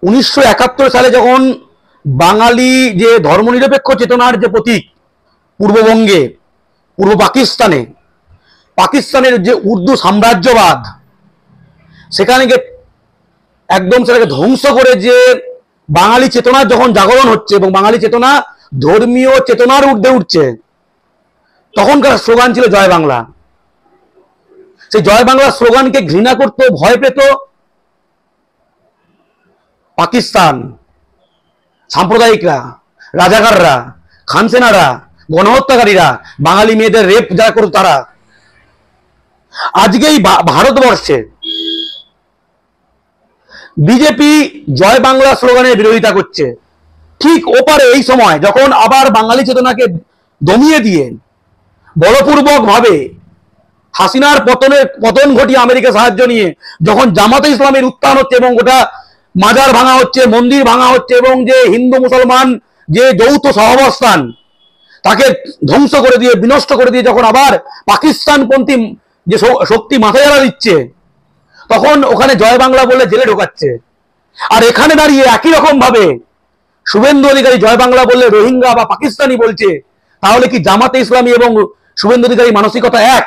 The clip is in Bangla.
1971 সালে যখন বাঙালি যে ধর্মনিরপেক্ষ চেতনার যে প্রতীক পূর্ববঙ্গে, পূর্ব পাকিস্তানে, পাকিস্তানের যে উর্দু সাম্রাজ্যবাদ সেখানে একদম সেটাকে ধ্বংস করে যে বাঙালি চেতনার যখন জাগরণ হচ্ছে এবং বাঙালি চেতনা ধর্মীয় চেতনার ঊর্ধ্বে উঠছে, তখনকার স্লোগান ছিল জয় বাংলা। সেই জয় বাংলা স্লোগানকে ঘৃণা করত, ভয় পেত পাকিস্তান, সাম্প্রদায়িকরা, রাজাকাররা, খানসেনারা, গণহত্যাকারীরা, বাঙালি মেয়েদের রেপ যারা করত তারা। আজকেই ভারতবর্ষে বিজেপি জয় বাংলা স্লোগানের বিরোধিতা করছে। ঠিক ওপারে এই সময় যখন আবার বাঙালি চেতনাকে দমিয়ে দিয়ে বলপূর্বক ভাবে হাসিনার পতন ঘটিয়ে আমেরিকা সাহায্য নিয়ে যখন জামাতে ইসলামের উত্থান হচ্ছে এবং গোটা মাজার ভাঙা হচ্ছে, মন্দির ভাঙা হচ্ছে এবং যে হিন্দু মুসলমান যে যৌথ সহাবস্থান তাকে ধ্বংস করে দিয়ে, বিনষ্ট করে দিয়ে যখন আবার পাকিস্তানপন্থী যে শক্তি মাথায় জ্বালা দিচ্ছে, তখন ওখানে জয় বাংলা বলে জেলে ঢোকাচ্ছে। আর এখানে দাঁড়িয়ে একই রকম ভাবে শুভেন্দু অধিকারী জয় বাংলা বললে রোহিঙ্গা বা পাকিস্তানি বলছে। তাহলে কি জামাতে ইসলামী এবং শুভেন্দু অধিকারী মানসিকতা এক?